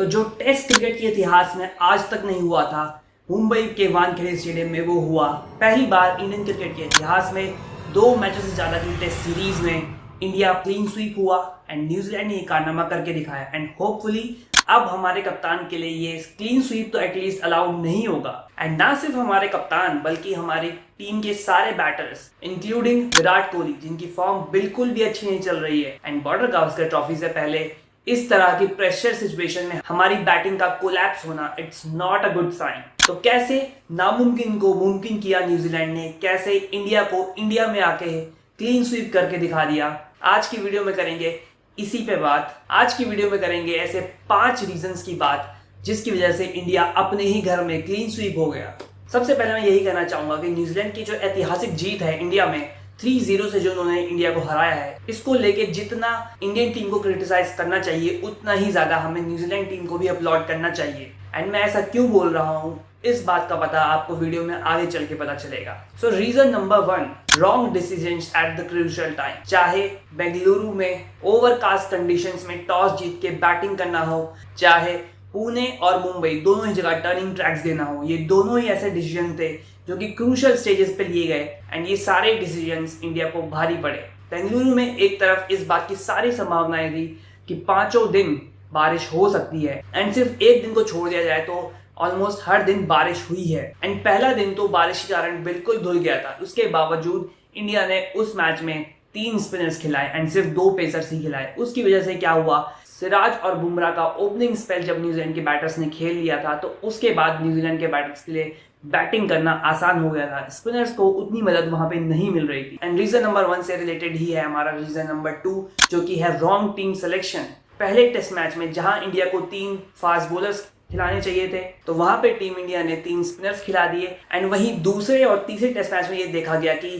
तो जो test cricket के इतिहास में आज तक नहीं हुआ था, मुंबई के वानखेड़े स्टेडियम में वो हुआ। पहली बार इंडियन क्रिकेट के इतिहास में 2 मैचों से ज़्यादा की टेस्ट सीरीज में इंडिया क्लीन स्वीप हुआ एंड न्यूजीलैंड ने ये कारनामा करके दिखाया। एंड होपफुली अब हमारे कप्तान के लिए ये क्लीन स्वीप तो एटलीस्ट अलाउड नहीं होगा। एंड ना सिर्फ हमारे कप्तान बल्कि हमारी टीम के सारे बैटर्स इंक्लूडिंग विराट कोहली, जिनकी फॉर्म बिल्कुल भी अच्छी नहीं चल रही है एंड बॉर्डर गावस्कर ट्रॉफी से पहले इस तरह की प्रेशर सिचुएशन में हमारी बैटिंग का कोलैप्स होना, it's not a good sign. तो कैसे नामुमकिन को मुमकिन किया न्यूजीलैंड ने, कैसे इंडिया को इंडिया में आके क्लीन स्वीप करके दिखा दिया, आज की वीडियो में करेंगे इसी पे बात। आज की वीडियो में करेंगे ऐसे 5 रीजंस की बात जिसकी वजह से इंडिया अपने ही घर में क्लीन स्वीप हो गया। सबसे पहले मैं यही कहना चाहूंगा कि न्यूजीलैंड की जो ऐतिहासिक जीत है इंडिया में 3-0 से जो उन्होंने इंडिया को हराया है, इसको लेके जितना इंडियन टीम को क्रिटिसाइज करना चाहिए उतना ही ज्यादा हमें न्यूजीलैंड टीम को भी अपलॉड करना चाहिए। एंड मैं ऐसा क्यों बोल रहा हूँ, इस बात का पता आपको वीडियो में आगे चल के पता चलेगा। So reason number 1, wrong decisions at the crucial time. चाहे बेंगलुरु में ओवरकास्ट कंडीशंस में टॉस जीत के बैटिंग करना हो, चाहे पुणे और मुंबई दोनों ही जगह टर्निंग ट्रैक्स देना हो, ये दोनों ही ऐसे डिसीजन थे जो कि क्रूशियल स्टेजेस पे लिए गए एंड ये सारे डिसीजंस इंडिया को भारी पड़े। बेंगलुरु में एक तरफ इस बात की सारी संभावनाएं थी कि 5 दिन बारिश हो सकती है एंड सिर्फ एक दिन को छोड़ दिया जाए तो ऑलमोस्ट हर दिन बारिश हुई है। एंड पहला दिन तो बारिश के कारण बिल्कुल धुल गया था। उसके बावजूद इंडिया ने उस मैच में 3 स्पिनर्स खिलाए एंड सिर्फ 2 पेसर्स ही खिलाए। उसकी वजह से क्या हुआ, सिराज और बुमराह का ओपनिंग स्पेल जब न्यूजीलैंड के बैटर्स ने खेल लिया था तो उसके बाद न्यूजीलैंड के बैटर्स के लिए बैटिंग करना आसान हो गया था। स्पिनर्स को उतनी मदद वहां पे नहीं मिल रही थी। एंड रीजन नंबर 1 से रिलेटेड ही है हमारा रीजन नंबर 2, जो कि है रॉन्ग टीम सिलेक्शन। पहले टेस्ट मैच में जहां इंडिया को 3 फास्ट बॉलर्स खिलाने चाहिए थे तो वहां पे टीम इंडिया ने 3 स्पिनर्स खिला दिए। एंड वहीं दूसरे और तीसरे टेस्ट मैच में ये देखा गया कि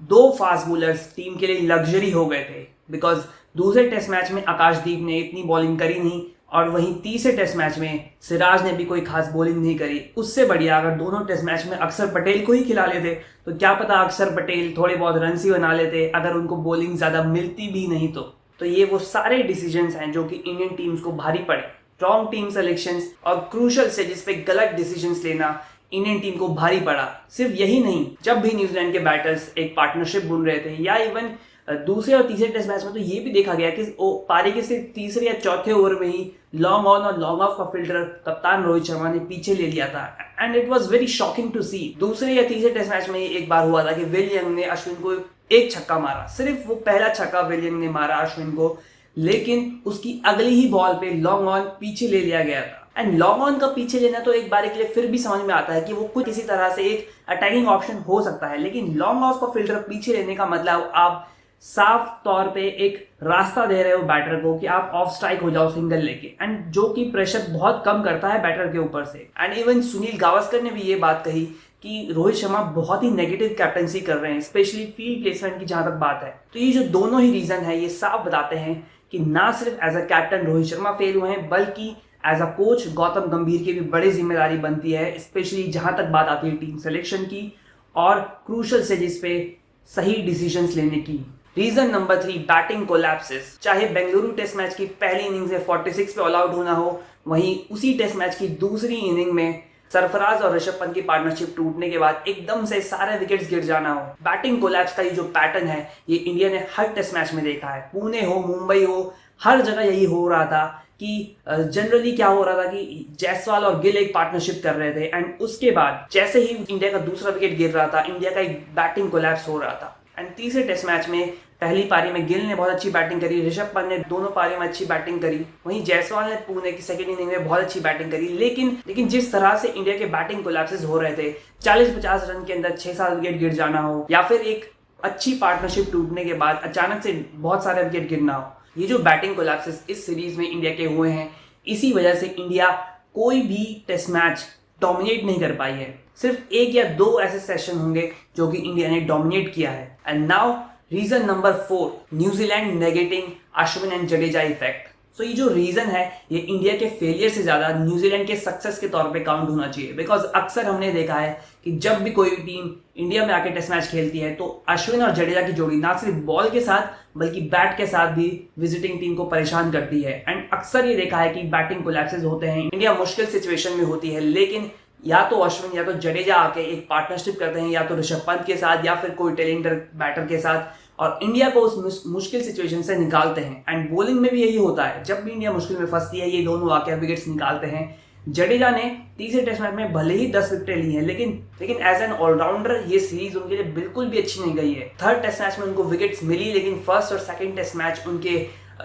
2 फास्ट बॉलर्स टीम के लिए लग्जरी हो गए थे, बिकॉज दूसरे टेस्ट मैच में आकाशदीप ने इतनी बॉलिंग करी नहीं और वहीं तीसरे टेस्ट मैच में सिराज ने भी कोई खास बॉलिंग नहीं करी। उससे बढ़िया अगर दोनों टेस्ट मैच में अक्षर पटेल को ही खिला लेते तो क्या पता अक्षर पटेल थोड़े बहुत रन ही बना लेते अगर उनको बॉलिंग ज्यादा मिलती भी नहीं तो ये वो सारे डिसीजंस हैं जो कि इंडियन टीम्स को भारी पड़े। रॉन्ग टीम सिलेक्शंस और क्रूशियल स्टेजेस पे गलत डिसीजंस लेना इंडियन टीम को भारी पड़ा। सिर्फ यही नहीं, जब भी न्यूजीलैंड के बैटर्स एक पार्टनरशिप बुन रहे थे या इवन दूसरे और तीसरे टेस्ट मैच में तो ये भी देखा गया कि पारी के सिर्फ तीसरे या चौथे ओवर में ही लॉन्ग ऑन और लॉन्ग ऑफ का फिल्टर कप्तान रोहित शर्मा ने पीछे ले लिया था and it was very shocking to see. दूसरे या तीसरे टेस्ट मैच में एक बार हुआ था कि विल यंग ने अश्विन को एक छक्का मारा, सिर्फ वो पहला छक्का विल यंग ने मारा अश्विन को, लेकिन उसकी अगली ही बॉल पे लॉन्ग ऑन पीछे ले लिया गया था। एंड लॉन्ग ऑन का पीछे लेना तो एक बार के लिए फिर भी समझ में आता है कि वो कुछ किसी तरह से एक अटैकिंग ऑप्शन हो सकता है, लेकिन लॉन्ग ऑफ का फिल्टर पीछे लेने का मतलब आप साफ तौर पे एक रास्ता दे रहे हो बैटर को कि आप ऑफ स्ट्राइक हो जाओ सिंगल लेके, एंड जो कि प्रेशर बहुत कम करता है बैटर के ऊपर से। एंड इवन सुनील गावस्कर ने भी ये बात कही कि रोहित शर्मा बहुत ही नेगेटिव कैप्टनसी कर रहे हैं, स्पेशली फील्ड प्लेसमेंट की जहां तक बात है। तो ये जो दोनों ही रीजन है ये साफ बताते हैं कि ना सिर्फ as a captain Rohit Sharma fail हुए हैं बल्कि एज अ कोच गौतम गंभीर की भी बड़ी जिम्मेदारी बनती है, स्पेशली जहां तक बात आती है टीम सिलेक्शन की और क्रूशियल स्टेजेस पे सही डिसीजंस लेने की। Reason number 3, batting collapses. चाहे बेंगलुरु टेस्ट मैच की पहली इनिंग्स में 46 पे ऑल आउट होना हो, वहीं उसी टेस्ट मैच की दूसरी इनिंग में सरफराज और ऋषभ पंत की पार्टनरशिप टूटने के बाद एकदम से सारे विकेट्स गिर जाना हो। बैटिंग कोलैप्स का ये जो पैटर्न है ये इंडिया ने हर टेस्ट मैच में देखा है। पुणे हो, मुंबई हो, हर जगह यही हो रहा था कि जनरली क्या हो रहा था कि जायसवाल और गिल एक पार्टनरशिप कर रहे थे एंड उसके बाद जैसे ही इंडिया का दूसरा विकेट गिर रहा था इंडिया का एक बैटिंग कोलैप्स हो रहा था। एंड तीसरे टेस्ट मैच में पहली पारी में गिल ने बहुत अच्छी बैटिंग करी, ऋषभ पंत ने दोनों पारी में अच्छी बैटिंग करी, वहीं जायसवाल ने पुणे की सेकंड इनिंग में बहुत अच्छी बैटिंग करी, लेकिन जिस तरह से इंडिया के बैटिंग कोलैप्सेस हो रहे थे, 40-50 रन के अंदर 6-7 विकेट गिर जाना हो या फिर एक अच्छी पार्टनरशिप टूटने के बाद अचानक से बहुत सारे विकेट गिरना हो, ये जो बैटिंग कोलैप्सेस इस सीरीज में इंडिया के हुए हैं, इसी वजह से इंडिया कोई भी टेस्ट मैच डोमिनेट नहीं कर पाई है। सिर्फ 1 या 2 ऐसे सेशन होंगे जो कि इंडिया ने डोमिनेट किया है। And now reason number 4, New Zealand negating Ashwin and Jadeja effect. So ये जो रीजन है ये इंडिया के फेलियर से ज्यादा न्यूजीलैंड के सक्सेस के तौर पे काउंट होना चाहिए। बिकॉज अक्सर हमने देखा है कि जब भी कोई टीम इंडिया में आके टेस्ट मैच खेलती है तो अश्विन और जडेजा की जोड़ी ना सिर्फ बॉल के साथ बल्कि बैट के साथ भी विजिटिंग टीम को परेशान करती है। एंड अक्सर ये देखा है कि बैटिंग कोलैप्सेस होते हैं, इंडिया मुश्किल सिचुएशन में होती है, लेकिन या तो अश्विन या तो जडेजा आके एक पार्टनरशिप करते हैं, या तो ऋषभ पंत के साथ या फिर कोई टैलेंटेड बैटर के साथ, और इंडिया को उस मुश्किल सिचुएशन से निकालते हैं। एंड बॉलिंग में भी यही होता है, जब भी इंडिया मुश्किल में फंसती है ये दोनों आके विकेट्स निकालते हैं। जडेजा ने तीसरे टेस्ट मैच में भले ही 10 विकेटें ली हैं, लेकिन एज एन ऑलराउंडर ये सीरीज उनके लिए बिल्कुल भी अच्छी नहीं गई है। थर्ड टेस्ट मैच में उनको विकेट्स मिली, लेकिन फर्स्ट और सेकंड टेस्ट मैच उनके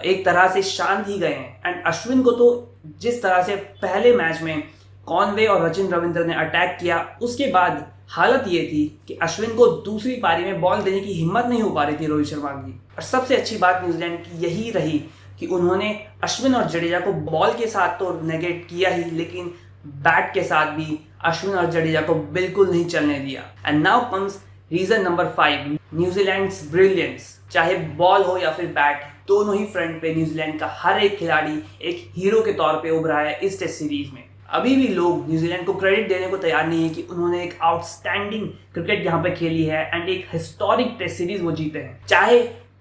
एक तरह से शांत ही गए हैं। एंड अश्विन को तो जिस तरह से पहले मैच में कॉनवे और रचिन रविंद्र ने अटैक किया, उसके बाद हालत ये थी कि अश्विन को दूसरी पारी में बॉल देने की हिम्मत नहीं हो पा रही थी रोहित शर्मा की। और सबसे अच्छी बात न्यूजीलैंड की यही रही कि उन्होंने अश्विन और जडेजा को बॉल के साथ तो नेगेट किया ही, लेकिन बैट के साथ भी अश्विन और जडेजा को बिल्कुल नहीं चलने दिया। And now comes reason number 5, New Zealand's brilliance. चाहे बॉल हो या फिर बैट, दोनों ही फ्रंट पे न्यूजीलैंड का हर एक खिलाड़ी एक हीरो के तौर पे उभरा है इस टेस्ट सीरीज में। अभी भी लोग न्यूजीलैंड को क्रेडिट देने को तैयार नहीं है कि उन्होंने एक आउटस्टैंडिंग क्रिकेट यहाँ पे खेली है एंड एक हिस्टोरिक टेस्ट सीरीज वो जीते हैं। चाहे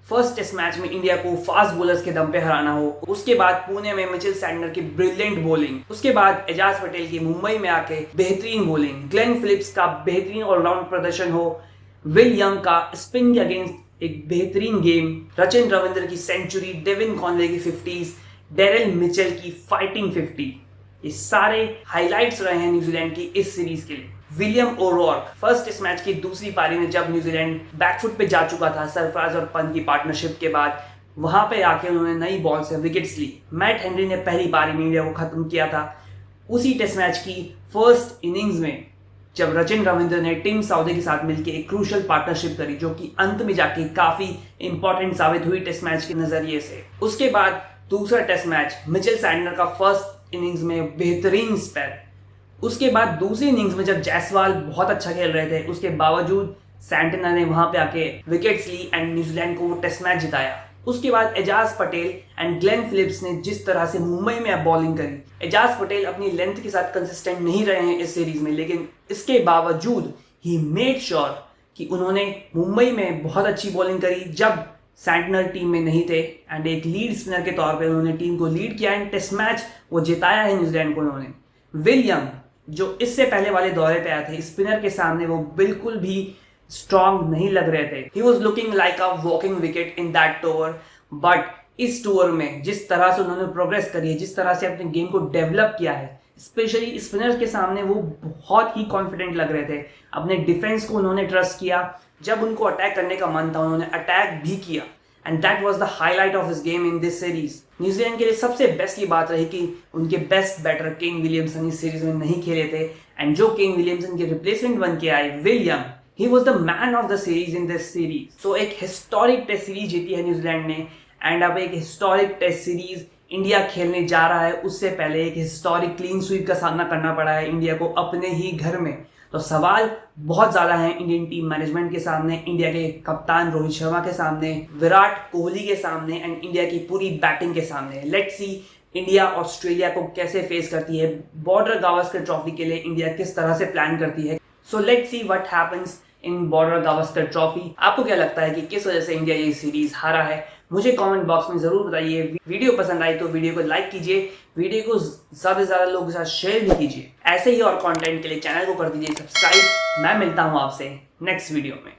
फर्स्ट टेस्ट मैच में इंडिया को फास्ट बॉलर्स के दम पे हराना हो, उसके बाद पुणे में मिचेल सैंटनर की ब्रिलियंट बॉलिंग, उसके बाद एजाज पटेल की मुंबई में आके बेहतरीन बॉलिंग, ग्लेन फिलिप्स का बेहतरीन ऑलराउंड प्रदर्शन हो, विल यंग का स्पिन के अगेंस्ट एक बेहतरीन गेम, रचिन रविंद्र की सेंचुरी, डेविन कॉनवे की 50s, डेरिल मिचेल की फाइटिंग 50, ये सारे हाइलाइट्स रहे हैं न्यूजीलैंड की इस सीरीज के लिए। विलियम ओरोर्क फर्स्ट टेस्ट मैच की दूसरी पारी में जब न्यूजीलैंड बैकफुट पे जा चुका था सरफराज और पंत की पार्टनरशिप के बाद, वहां पे आके उन्होंने नई बॉल से विकेट्स ली। मैट हेनरी ने पहली पारी में इंडिया को खत्म किया था। उसी टेस्ट मैच की फर्स्ट इनिंग्स में जब रचिन रविंद्र ने टिम साउदी के साथ मिलकर एक क्रूशल पार्टनरशिप करी, जो कि अंत में जाके काफी इंपॉर्टेंट साबित हुई टेस्ट मैच के नजरिए से। उसके बाद दूसरा टेस्ट मैच मिचेल सैंटनर का फर्स्ट इनिंग्स में बेहतरीन स्पेल, उसके बाद दूसरी इनिंग्स में जब जायसवाल बहुत अच्छा खेल रहे थे, उसके बावजूद सैंटनर ने वहां पे आके विकेट्स ली एंड न्यूजीलैंड को वो टेस्ट मैच जिताया। उसके बाद Ajaz Patel and Glenn Phillips ने जिस तरह से मुंबई में बॉलिंग करी, एजाज पटेल अपनी लेंथ के साथ कंसिस्टेंट नहीं रहे हैं इस सीरीज में, लेकिन इसके बावजूद ही मेड श्योर कि उन्होंने मुंबई में बहुत अच्छी बॉलिंग करी जब सैंटनर टीम में नहीं थे, एंड एक लीड स्पिनर के तौर पे उन्होंने टीम को लीड किया एंड टेस्ट मैच वो जिताया है न्यूजीलैंड को उन्होंने। विल यंग जो इससे पहले वाले दौरे पे आए थे, स्पिनर के सामने वो बिल्कुल भी स्ट्रांग नहीं लग रहे थे। He was looking like a walking wicket in that tour, but इस टूर में जिस तरह से उन्होंने प्रोग्रेस करी है, जिस तरह से अपने गेम को डेवलप किया है, स्पेशली स्पिनर के सामने वो बहुत ही कॉन्फिडेंट लग रहे थे। अपने डिफेंस को उन्होंने ट्रस्ट किया, जब उनको अटैक करने का मन था उन्होंने अटैक भी किया, and that was the highlight of his game in this series. New Zealand के लिए सबसे बेस्ट की बात रही कि उनके बेस्ट बैटर केन विलियमसन इस सीरीज में नहीं खेले थे, एंड जो केन विलियमसन के रिप्लेसमेंट बन के आए Will Young, he was the man of the series in this series. So एक हिस्टोरिक टेस्ट सीरीज जीती है न्यूजीलैंड ने, एंड अब एक हिस्टोरिक टेस्ट सीरीज इंडिया खेलने जा रहा है। उससे पहले एक हिस्टोरिक क्लीन स्वीप का सामना करना पड़ा है इंडिया को अपने ही घर में। तो सवाल बहुत ज्यादा है इंडियन टीम मैनेजमेंट के सामने, इंडिया के कप्तान रोहित शर्मा के सामने, विराट कोहली के सामने, एंड इंडिया की पूरी बैटिंग के सामने। लेट्स सी इंडिया ऑस्ट्रेलिया को कैसे फेस करती है, बॉर्डर गावस्कर ट्रॉफी के लिए इंडिया किस तरह से प्लान करती है। So let's see what happens in border Gavaskar trophy. आपको क्या लगता है कि किस वजह से इंडिया ये सीरीज हारा है? मुझे कमेंट बॉक्स में जरूर बताइए। वीडियो पसंद आई तो वीडियो को लाइक कीजिए, वीडियो को ज्यादा से ज्यादा लोगों के साथ शेयर भी कीजिए। ऐसे ही और कंटेंट के लिए चैनल को कर दीजिए सब्सक्राइब। मैं मिलता हूं आपसे नेक्स्ट वीडियो में।